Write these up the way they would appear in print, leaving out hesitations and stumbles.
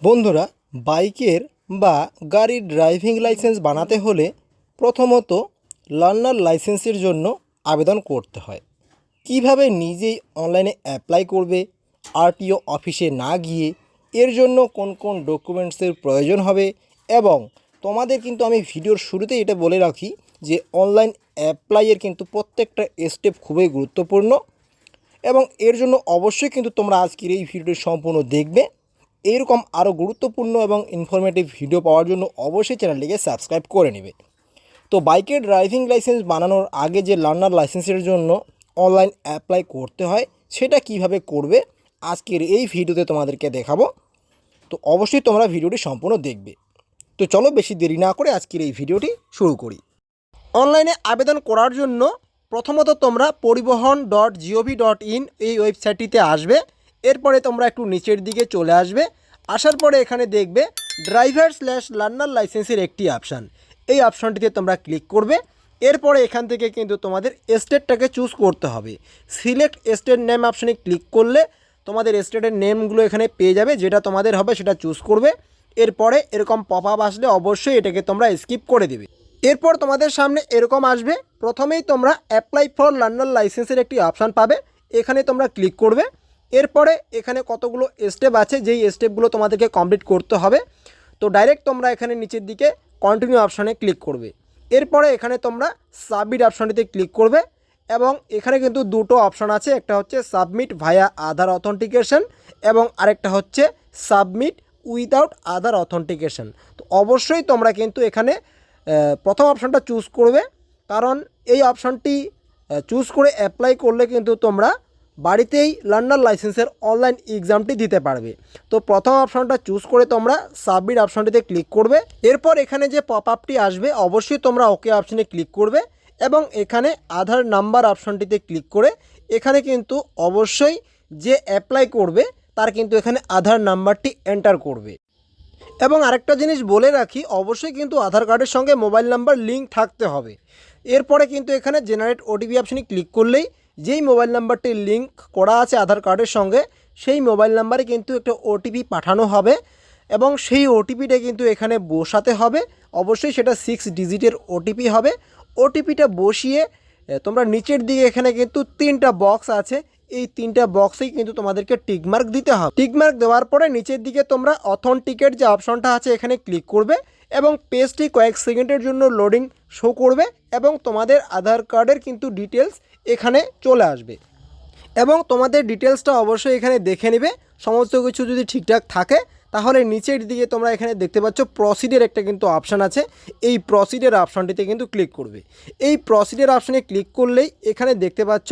বন্ধুরা, বাইকের বা গাড়ির ড্রাইভিং লাইসেন্স বানাতে হলে প্রথমত লার্নার লাইসেন্সের জন্য আবেদন করতে হয়। কিভাবে নিজেই অনলাইনে অ্যাপ্লাই করবে, আরটিও অফিসে না গিয়ে, এর জন্য কোন কোন ডকুমেন্টসের প্রয়োজন হবে, এবং তোমাদের কিন্তু আমি ভিডিওর শুরুতেই এটা বলে রাখি যে অনলাইন অ্যাপ্লাইয়ের কিন্তু প্রত্যেকটা স্টেপ খুবই গুরুত্বপূর্ণ, এবং এর জন্য অবশ্যই কিন্তু তোমরা আজকের এই ভিডিওটি সম্পূর্ণ দেখবে। এইরকম আরও গুরুত্বপূর্ণ এবং ইনফরমেটিভ ভিডিও পাওয়ার জন্য অবশ্যই চ্যানেলটিকে সাবস্ক্রাইব করে নেবে। তো বাইকের ড্রাইভিং লাইসেন্স বানানোর আগে যে লার্নার লাইসেন্সের জন্য অনলাইন অ্যাপ্লাই করতে হয় সেটা কিভাবে করবে আজকের এই ভিডিওতে তোমাদেরকে দেখাবো। তো অবশ্যই তোমরা ভিডিওটি সম্পূর্ণ দেখবে। তো চলো বেশি দেরি না করে আজকের এই ভিডিওটি শুরু করি। অনলাইনে আবেদন করার জন্য প্রথমত তোমরা poribohon.gov.in এই ওয়েবসাইটটিতে আসবে। এরপরে তোমরা একটু নিচের দিকে চলে আসবে। আসার পরে এখানে দেখবে ড্রাইভার/লার্নার লাইসেন্সের একটি অপশান, এই অপশানটিতে তোমরা ক্লিক করবে। এরপরে এখান থেকে কিন্তু তোমাদের স্টেটটাকে চুজ করতে হবে। সিলেক্ট স্টেট নেম অপশানে ক্লিক করলে তোমাদের স্টেটের নেমগুলো এখানে পেয়ে যাবে, যেটা তোমাদের হবে সেটা চুজ করবে। এরপরে এরকম পপ আপ আসলে অবশ্যই এটাকে তোমরা স্কিপ করে দেবে। এরপর তোমাদের সামনে এরকম আসবে। প্রথমেই তোমরা অ্যাপ্লাই ফর লার্নার লাইসেন্সের একটি অপশান পাবে, এখানে তোমরা ক্লিক করবে। এরপরে এখানে কতগুলো স্টেপ আছে, যেই স্টেপগুলো তোমাদেরকে কমপ্লিট করতে হবে। তো ডাইরেক্ট তোমরা এখানে নিচের দিকে কন্টিনিউ অপশানে ক্লিক করবে। এরপরে এখানে তোমরা সাবমিট অপশানটিতে ক্লিক করবে, এবং এখানে কিন্তু দুটো অপশান আছে, একটা হচ্ছে সাবমিট ভায়া আধার অথেন্টিকেশন এবং আরেকটা হচ্ছে সাবমিট উইদাউট আধার অথেন্টিকেশন। তো অবশ্যই তোমরা কিন্তু এখানে প্রথম অপশানটা চুজ করবে, কারণ এই অপশানটি চুজ করে অ্যাপ্লাই করলে কিন্তু তোমরা বাড়িতেই লার্নার লাইসেন্সের অনলাইন এক্সামটি দিতে পারবে। তো প্রথম অপশানটা চুজ করে তোমরা সাবমিট অপশানটিতে ক্লিক করবে। এরপর এখানে যে পপ আপটি আসবে অবশ্যই তোমরা ওকে অপশানে ক্লিক করবে, এবং এখানে আধার নাম্বার অপশানটিতে ক্লিক করে এখানে কিন্তু অবশ্যই যে অ্যাপ্লাই করবে তার কিন্তু এখানে আধার নাম্বারটি এন্টার করবে। এবং আরেকটা জিনিস বলে রাখি, অবশ্যই কিন্তু আধার কার্ডের সঙ্গে মোবাইল নাম্বার লিঙ্ক থাকতে হবে। এরপরে কিন্তু এখানে জেনারেট ওটিপি অপশানে ক্লিক করলেই যেই মোবাইল নাম্বারটি লিঙ্ক করা আছে আধার কার্ডের সঙ্গে সেই মোবাইল নাম্বারে কিন্তু একটা ওটিপি পাঠানো হবে, এবং সেই ওটিপিটা কিন্তু এখানে বসাতে হবে। অবশ্যই সেটা 6 ডিজিটের ওটিপি হবে। ওটিপিটা বসিয়ে তোমরা নিচের দিকে এখানে কিন্তু 3টা বক্স আছে, এই 3টা বক্সেই কিন্তু তোমাদেরকে টিকমার্ক দিতে হবে। টিকমার্ক দেওয়ার পরে নিচের দিকে তোমরা অথেন্টিকেট যে অপশনটা আছে এখানে ক্লিক করবে, এবং পেজটি কয়েক সেকেন্ডের জন্য লোডিং শো করবে, এবং তোমাদের আধার কার্ডের কিন্তু ডিটেলস এখানে চলে আসবে। এবং তোমাদের ডিটেলসটা অবশ্যই এখানে দেখে নেবে। সমস্ত কিছু যদি ঠিকঠাক থাকে তাহলে নিচের দিকে তোমরা এখানে দেখতে পাচ্ছ প্রসিডের একটা কিন্তু অপশান আছে, এই প্রসিডের অপশানটিতে কিন্তু ক্লিক করবে। এই প্রসিডের অপশানে ক্লিক করলেই এখানে দেখতে পাচ্ছ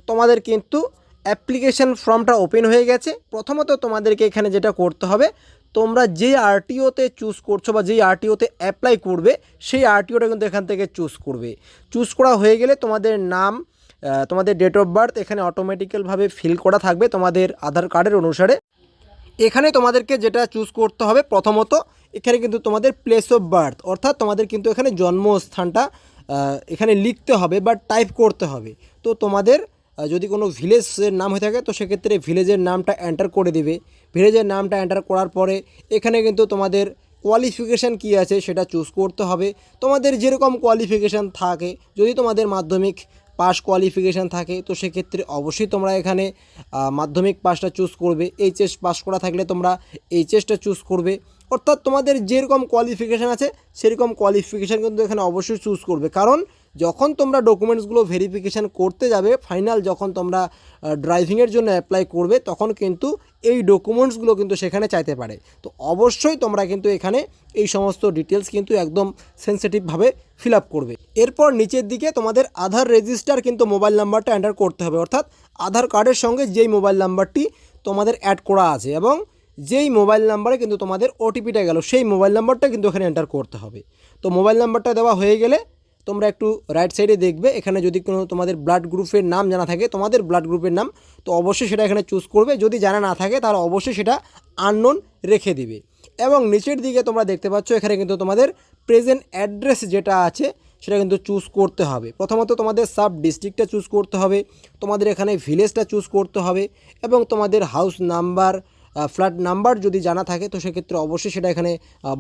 তোমাদের কিন্তু অ্যাপ্লিকেশান ফর্মটা ওপেন হয়ে গেছে। প্রথমত তোমাদেরকে এখানে যেটা করতে হবে, তোমরা যেই আরটিওতে চুজ করছো বা যেই আরটিওতে অ্যাপ্লাই করবে সেই আরটিওটা কিন্তু এখান থেকে চুজ করবে। চুজ করা হয়ে গেলে তোমাদের নাম, তোমাদের ডেট অফ বার্থ এখানে অটোমেটিক্যালভাবে ফিল করা থাকবে তোমাদের আধার কার্ডের অনুসারে। এখানে তোমাদেরকে যেটা চুজ করতে হবে, প্রথমত এখানে কিন্তু তোমাদের প্লেস অফ বার্থ, অর্থাৎ তোমাদের কিন্তু এখানে জন্মস্থানটা এখানে লিখতে হবে বা টাইপ করতে হবে। তো তোমাদের যদি কোনো ভিলেজের নাম হয়ে থাকে তো সেক্ষেত্রে ভিলেজের নামটা এন্টার করে দেবে। ভিলেজের নামটা এন্টার করার পরে এখানে কিন্তু তোমাদের কোয়ালিফিকেশান কী আছে সেটা চুজ করতে হবে। তোমাদের যেরকম কোয়ালিফিকেশান থাকে, যদি তোমাদের মাধ্যমিক পাস কোয়ালিফিকেশান থাকে তো সেক্ষেত্রে অবশ্যই তোমরা এখানে মাধ্যমিক পাসটা চুজ করবে। এইচএস পাস করা থাকলে তোমরা এইচএসটা চুজ করবে। অর্থাৎ তোমাদের যেরকম কোয়ালিফিকেশান আছে সেরকম কোয়ালিফিকেশান কিন্তু এখানে অবশ্যই চুজ করবে, কারণ যখন তোমরা ডকুমেন্টসগুলো ভেরিফিকেশান করতে যাবে, ফাইনাল যখন তোমরা ড্রাইভিংয়ের জন্য অ্যাপ্লাই করবে তখন কিন্তু এই ডকুমেন্টসগুলো কিন্তু সেখানে চাইতে পারে। তো অবশ্যই তোমরা কিন্তু এখানে এই সমস্ত ডিটেলস কিন্তু একদম সেন্সিটিভভাবে ফিল আপ করবে। এরপর নিচের দিকে তোমাদের আধার রেজিস্টার কিন্তু মোবাইল নাম্বারটা এন্টার করতে হবে, অর্থাৎ আধার কার্ডের সঙ্গে যেই মোবাইল নাম্বারটি তোমাদের অ্যাড করা আছে এবং যেই মোবাইল নাম্বারে কিন্তু তোমাদের ওটিপিটা গেল সেই মোবাইল নাম্বারটা কিন্তু এখানে এন্টার করতে হবে। তো মোবাইল নাম্বারটা দেওয়া হয়ে গেলে তোমরা একটু রাইট সাইডে দেখবে, এখানে যদি কোনো তোমাদের ব্লাড গ্রুপের নাম জানা থাকে, তোমাদের ব্লাড গ্রুপের নাম, তো অবশ্যই সেটা এখানে চুজ করবে। যদি জানা না থাকে তাহলে অবশ্যই সেটা আননোন রেখে দিবে। এবং নিচের দিকে তোমরা দেখতে পাচ্ছ এখানে কিন্তু তোমাদের প্রেজেন্ট অ্যাড্রেস যেটা আছে সেটা কিন্তু চুজ করতে হবে। প্রথমত তোমাদের সাব ডিস্ট্রিক্টটা চুজ করতে হবে, তোমাদের এখানে ভিলেজটা চুজ করতে হবে, এবং তোমাদের হাউস নাম্বার ফ্ল্যাট নাম্বার যদি জানা থাকে তো সেক্ষেত্রে অবশ্যই সেটা এখানে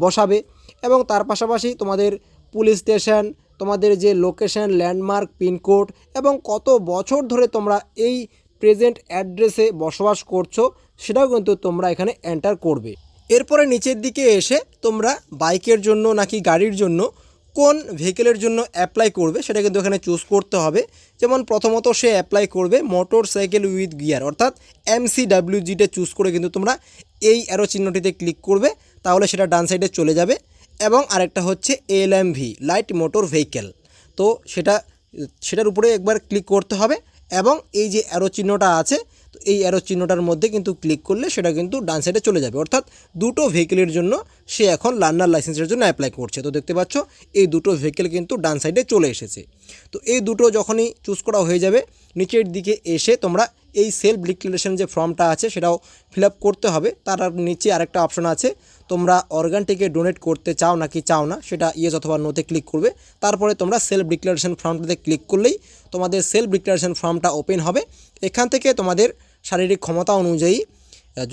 বসাবে। এবং তার পাশাপাশি তোমাদের পুলিশ স্টেশন, তোমাদের যে লোকেশন, ল্যান্ডমার্ক, পিনকোড এবং কত বছর ধরে তোমরা এই প্রেজেন্ট অ্যাড্রেসে বসবাস করছো সেটাও কিন্তু তোমরা এখানে এন্টার করবে। এরপরে নিচের দিকে এসে তোমরা বাইকের জন্য নাকি গাড়ির জন্য কোন ভেহিকেলের জন্য অ্যাপ্লাই করবে সেটা কিন্তু এখানে চুজ করতে হবে। যেমন প্রথমত সে অ্যাপ্লাই করবে মোটর সাইকেল উইথ গিয়ার, অর্থাৎ MCWGটা চুজ করে কিন্তু তোমরা এই অ্যারো চিহ্নটিতে ক্লিক করবে, তাহলে সেটা ডান সাইডে চলে যাবে। এবং আরেকটা হচ্ছে LMV লাইট মোটর ভেহিকেল, তো সেটার উপরে একবার ক্লিক করতে হবে এবং এই যে অ্যারো চিহ্নটা আছে তো এই অ্যারো চিহ্নটার মধ্যে কিন্তু ক্লিক করলে সেটা কিন্তু ডান সাইডে চলে যাবে। অর্থাৎ দুটো ভেহিকেলের জন্য সে এখন লার্নার লাইসেন্সের জন্য অ্যাপ্লাই করছে। তো দেখতে পাচ্ছ এই দুটো ভেহিকেল কিন্তু ডান সাইডে চলে এসেছে। তো এই দুটো যখনই চুজ করা হয়ে যাবে, নিচের দিকে এসে তোমরা এই সেলফ ডিক্লারেশন যে ফর্মটা আছে সেটাও ফিল আপ করতে হবে। তার নিচে আরেকটা অপশন আছে, তোমরা অর্গানটিকে ডোনেট করতে চাও নাকি চাও না, সেটা ইয়েস অথবা নোতে ক্লিক করবে। তারপরে তোমরা সেলফ ডিক্লারেশন ফর্মটাতে ক্লিক করলেই তোমাদের সেলফ ডিক্লারেশন ফর্মটা ওপেন হবে। এখান থেকে তোমাদের শারীরিক ক্ষমতা অনুযায়ী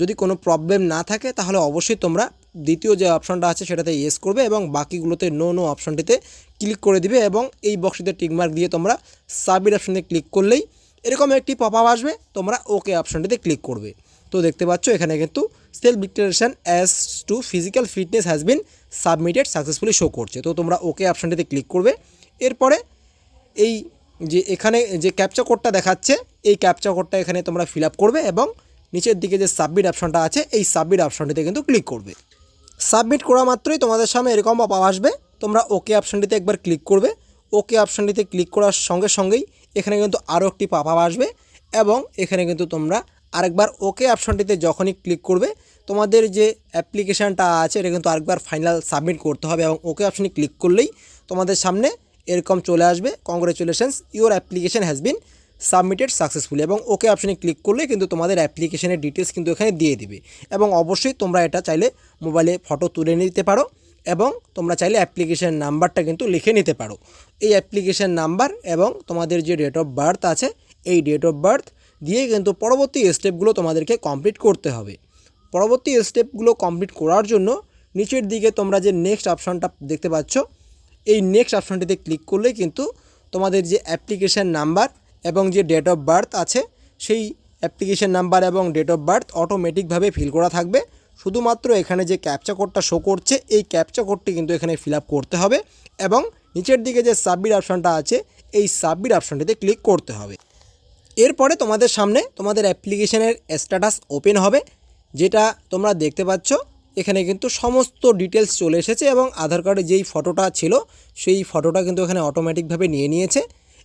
যদি কোনো প্রবলেম না থাকে তাহলে অবশ্যই তোমরা দ্বিতীয় যে অপশনটা আছে সেটাতে ইয়েস করবে এবং বাকিগুলোতে নো অপশনটিতে ক্লিক করে দিবে এবং এই বক্সটিতে টিকমার্ক দিয়ে তোমরা সাবমিট অপশনে ক্লিক করলেই এরকম একটি পপ আপ আসবে, তোমরা ওকে অপশনটিতে ক্লিক করবে। তো দেখতে পাচ্ছ এখানে কিন্তু self declaration as to physical fitness has been submitted successfully show করছে। তো তোমরা ওকে অপশনটিতে ক্লিক করবে। এরপরে এই যে এখানে যে ক্যাপচা কোডটা দেখাচ্ছে এই ক্যাপচা কোডটা এখানে তোমরা ফিল আপ করবে এবং নিচের দিকে যে সাবমিট অপশনটা আছে এই সাবমিট অপশনটিতে কিন্তু ক্লিক করবে। সাবমিট করা মাত্রই তোমাদের সামনে এরকম পপ আপ আসবে, তোমরা ওকে অপশনটিতে একবার ক্লিক করবে। ওকে অপশনটিতে ক্লিক করার সঙ্গে সঙ্গেই এখানে কিন্তু আরও একটি পপ আপ আসবে এবং এখানে কিন্তু তোমরা আরেকবার ওকে অপশনটিতে যখনই ক্লিক করবে তোমাদের যে অ্যাপ্লিকেশানটা আছে এটা কিন্তু আরেকবার ফাইনাল সাবমিট করতে হবে এবং ওকে অপশনে ক্লিক করলেই তোমাদের সামনে এরকম চলে আসবে, congratulations your application has been submitted successfully, এবং ওকে অপশনে ক্লিক করলে কিন্তু তোমাদের অ্যাপ্লিকেশনের ডিটেলস কিন্তু এখানে দিয়ে দিবে। এবং অবশ্যই তোমরা এটা চাইলে মোবাইলে ফটো তুলে নিতে পারো এবং তোমরা চাইলে অ্যাপ্লিকেশন নাম্বারটা কিন্তু লিখে নিতে পারো। এই অ্যাপ্লিকেশন নাম্বার এবং তোমাদের যে ডেট অফ বার্থ আছে এই ডেট অফ বার্থ দিয়ে কিন্তু পরবর্তী স্টেপগুলো তোমাদেরকে কমপ্লিট করতে হবে। পরবর্তী স্টেপগুলো কমপ্লিট করার জন্য নিচের দিকে তোমরা যে নেক্সট অপশনটা দেখতে পাচ্ছ এই নেক্সট অপশনটিতে ক্লিক করলে কিন্তু তোমাদের যে অ্যাপ্লিকেশন নাম্বার এবং যে ডেট অফ বার্থ আছে সেই অ্যাপ্লিকেশন নাম্বার এবং ডেট অফ বার্থ অটোমেটিকভাবে ফিল করা থাকবে। শুধুমাত্র এখানে যে ক্যাপচা কোডটা শো করছে এই ক্যাপচা কোডটি কিন্তু এখানে ফিল আপ করতে হবে এবং নিচের দিকে যে সাবমিট অপশনটা আছে এই সাবমিট অপশনটিতে ক্লিক করতে হবে। এরপরে তোমাদের সামনে তোমাদের অ্যাপ্লিকেশনের স্ট্যাটাস ওপেন হবে, যেটা তোমরা দেখতে পাচ্ছ এখানে কিন্তু সমস্ত ডিটেলস চলে এসেছে এবং আধার কার্ডে যেই ফটোটা ছিল সেই ফটোটা কিন্তু এখানে অটোমেটিকভাবে নিয়ে নিয়েছে।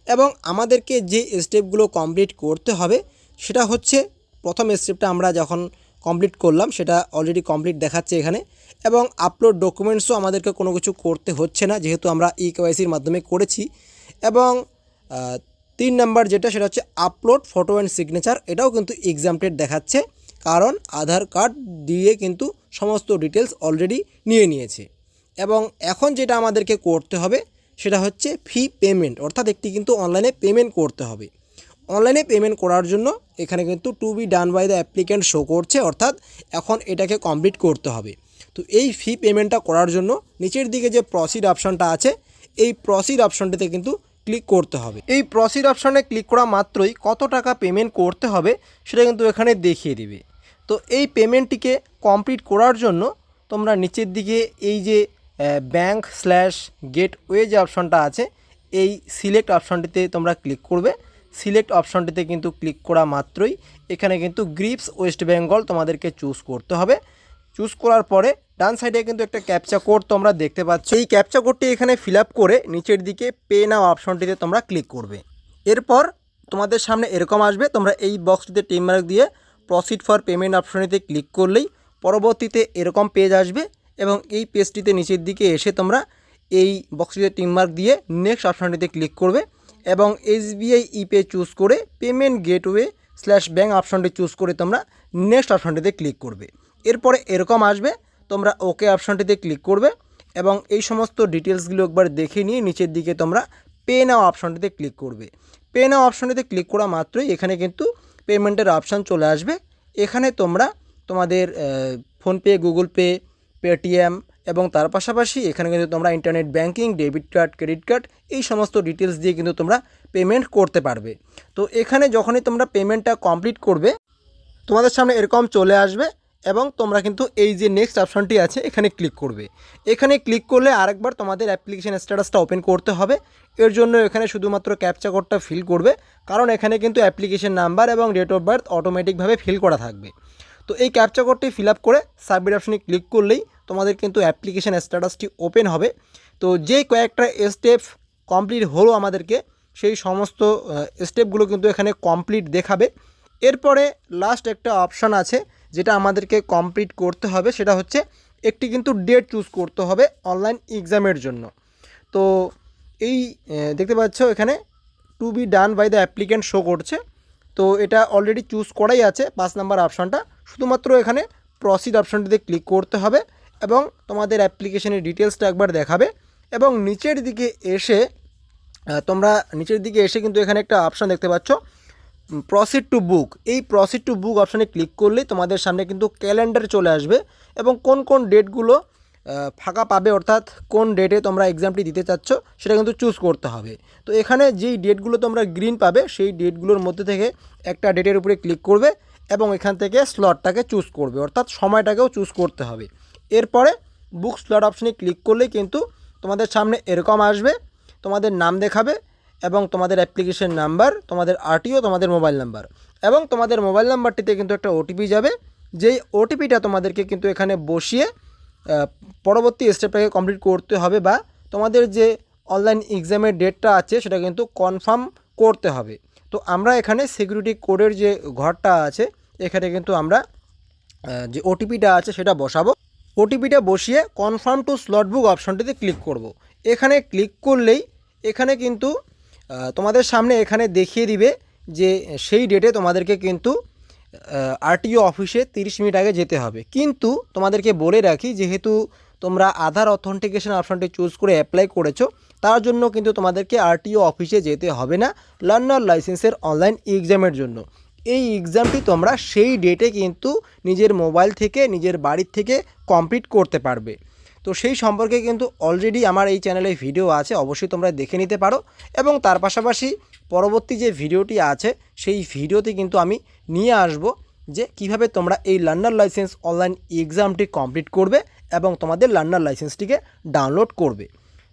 এবং আমাদেরকে যে স্টেপগুলো কমপ্লিট করতে হবে সেটা হচ্ছে প্রথম স্টেপটা আমরা যখন কমপ্লিট করলাম সেটা অলরেডি কমপ্লিট দেখাচ্ছে এখানে, এবং আপলোড ডকুমেন্টসও আমাদেরকে কোনো কিছু করতে হচ্ছে না যেহেতু আমরা KYCর মাধ্যমে করেছি। এবং 3 নাম্বার যেটা সেটা হচ্ছে আপলোড ফটো অ্যান্ড সিগনেচার, এটাও কিন্তু এক্সাম্পটেড দেখাচ্ছে কারণ আধার কার্ড দিয়ে কিন্তু সমস্ত ডিটেলস অলরেডি নিয়ে নিয়েছে। এবং এখন যেটা আমাদেরকে করতে হবে সেটা হচ্ছে ফি পেমেন্ট, অর্থাৎ একটি কিন্তু অনলাইনে পেমেন্ট করতে হবে। অনলাইনে পেমেন্ট করার জন্য এখানে কিন্তু to be done by the applicant show করছে, অর্থাৎ এখন এটাকে কমপ্লিট করতে হবে। তো এই ফি পেমেন্টটা করার জন্য নিচের দিকে যে প্রসিড অপশনটা আছে এই প্রসিড অপশনটিতে কিন্তু ক্লিক করতে হবে। এই প্রসিড অপশনে ক্লিক করা মাত্রই কত টাকা পেমেন্ট করতে হবে সেটা কিন্তু এখানে দেখিয়ে দিবে। তো এই পেমেন্টটিকে কমপ্লিট করার জন্য তোমরা নিচের দিকে এই যে ব্যাঙ্ক/গেটওয়ে যে অপশনটা আছে এই সিলেক্ট অপশনটিতে তোমরা ক্লিক করবে। সিলেক্ট অপশনটিতে কিন্তু ক্লিক করা মাত্রই এখানে কিন্তু গ্রিপস ওয়েস্ট বেঙ্গল তোমাদেরকে চুজ করতে হবে। চুজ করার পরে ডান সাইডে কিন্তু একটা ক্যাপচা কোড তোমরা দেখতে পাচ্ছ, এই ক্যাপচা কোডটি এখানে ফিল আপ করে নিচের দিকে পে নাও অপশনটিতে তোমরা ক্লিক করবে। এরপর তোমাদের সামনে এরকম আসবে, তোমরা এই বক্সটিতে টিক মার্ক দিয়ে প্রসিড ফর পেমেন্ট অপশনটিতে ক্লিক করলেই পরবর্তীতে এরকম পেজ আসবে এবং এই পেজটিতে নিচের দিকে এসে তোমরা এই বক্সটিতে টিক মার্ক দিয়ে নেক্সট অপশনটিতে ক্লিক করবে এবং SBI ইপে চুজ করে পেমেন্ট গেটওয়ে/ব্যাঙ্ক অপশনটি চুজ করে তোমরা নেক্সট অপশনটিতে ক্লিক করবে। এরপরে এরকম আসবে, তোমরা ওকে অপশনটিতে ক্লিক করবে এবং এই সমস্ত ডিটেলসগুলো একবার দেখে নিয়ে নিচের দিকে তোমরা পে নাও অপশনটিতে ক্লিক করবে। পে নাও অপশনটিতে ক্লিক করা মাত্রই এখানে কিন্তু পেমেন্টের অপশান চলে আসবে। এখানে তোমরা তোমাদের ফোনপে, গুগল পে, পেটিএম এবং তার পাশাপাশি এখানে কিন্তু তোমরা internet banking, debit card, credit card এই সমস্ত ডিটেলস দিয়ে কিন্তু তোমরা পেমেন্ট করতে পারবে। তো এখানে যখনই তোমরা পেমেন্টটা কমপ্লিট করবে তোমাদের সামনে এরকম চলে আসবে এবং তোমরা কিন্তু এই যে নেক্সট অপশনটি আছে এখানে ক্লিক করবে। এখানে ক্লিক করলে আরেকবার তোমাদের অ্যাপ্লিকেশন স্ট্যাটাসটা ওপেন করতে হবে। এর জন্য এখানে শুধুমাত্র ক্যাপচা কোডটা ফিল করবে, কারণ এখানে কিন্তু অ্যাপ্লিকেশন নাম্বার এবং ডেট অফ বার্থ অটোমেটিকভাবে ফিল করা থাকবে। তো এই ক্যাপচা কোডটি ফিল আপ করে সাবমিট অপশনে ক্লিক করলেই তোমাদের কিন্তু অ্যাপ্লিকেশন স্ট্যাটাসটি ওপেন হবে। তো যে কয়েকটা স্টেপ কমপ্লিট হলো আমাদেরকে, সেই সমস্ত স্টেপগুলো কিন্তু এখানে কমপ্লিট দেখাবে। এরপরে লাস্ট একটা অপশান আছে যেটা আমাদেরকে কমপ্লিট করতে হবে, সেটা হচ্ছে একটি কিন্তু ডেট চুজ করতে হবে অনলাইন এক্সামের জন্য। তো এই দেখতে পাচ্ছ এখানে to be done by the applicant show করছে। তো এটা অলরেডি চুজ করাই আছে 5 নাম্বার অপশানটা। শুধুমাত্র এখানে প্রসিড অপশানটিতে ক্লিক করতে হবে এবং তোমাদের অ্যাপ্লিকেশনের ডিটেলসটা একবার দেখাবে এবং নিচের দিকে এসে কিন্তু এখানে একটা অপশান দেখতে পাচ্ছ প্রসিড টু বুক। এই প্রসিড টু বুক অপশানে ক্লিক করলে তোমাদের সামনে কিন্তু ক্যালেন্ডার চলে আসবে এবং কোন কোন ডেটগুলো ফাঁকা পাবে, অর্থাৎ কোন ডেটে তোমরা এক্সামটি দিতে চাচ্ছ সেটা কিন্তু চুজ করতে হবে। তো এখানে যেই ডেটগুলো তোমরা গ্রিন পাবে সেই ডেটগুলোর মধ্যে থেকে একটা ডেটের উপরে ক্লিক করবে এবং এখান থেকে স্লটটাকে চুজ করবে, অর্থাৎ সময়টাকেও চুজ করতে হবে। এরপরে বুক স্লট অপশানে ক্লিক করলে কিন্তু তোমাদের সামনে এরকম আসবে, তোমাদের নাম দেখাবে এবং তোমাদের অ্যাপ্লিকেশন নাম্বার, তোমাদের আরটিও, তোমাদের মোবাইল নাম্বার এবং তোমাদের মোবাইল নাম্বারটিতে কিন্তু একটা ওটিপি যাবে। যেই ওটিপিটা তোমাদেরকে কিন্তু এখানে বসিয়ে পরবর্তী স্টেপটাকে কমপ্লিট করতে হবে বা তোমাদের যে অনলাইন এক্সামের ডেটটা আছে সেটা কিন্তু কনফার্ম করতে হবে। তো আমরা এখানে সিকিউরিটি কোডের যে ঘরটা আছে এখানে কিন্তু আমরা যে ওটিপিটা আছে সেটা বসাবো। ওটিপিটা বসিয়ে কনফার্ম টু স্লট বুক অপশনটিতে ক্লিক করব। এখানে ক্লিক করলেই এখানে কিন্তু তোমাদের সামনে এখানে দেখিয়ে দিবে যে সেই ডেটে তোমাদেরকে কিন্তু আরটিও অফিসে 30 মিনিট আগে যেতে হবে। কিন্তু তোমাদেরকে বলে রাখি, যেহেতু তোমরা আধার অথেন্টিকেশন অপশনটি চুজ করে অ্যাপ্লাই করেছো, তার জন্য কিন্তু তোমাদেরকে আরটিও অফিসে যেতে হবে না লার্নার লাইসেন্সের অনলাইন এক্সামের জন্য। এই এক্সামটি তোমরা সেই ডেটে কিন্তু নিজের মোবাইল থেকে, নিজের বাড়ির থেকে কমপ্লিট করতে পারবে। তো সেই সম্পর্কে কিন্তু অলরেডি আমার এই চ্যানেলে ভিডিও আছে, অবশ্যই তোমরা দেখে নিতে পারো। এবং তার পাশাপাশি পরবর্তী যে ভিডিওটি আছে সেই ভিডিওতে কিন্তু আমি নিয়ে আসব যে কিভাবে তোমরা এই লার্নার লাইসেন্স অনলাইন এক্সামটি কমপ্লিট করবে এবং তোমাদের লার্নার লাইসেন্সটিকে ডাউনলোড করবে।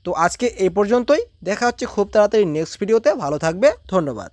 তো আজকে এই পর্যন্তই, দেখা হচ্ছে খুব তাড়াতাড়ি নেক্সট ভিডিওতে। ভালো থাকবে, ধন্যবাদ।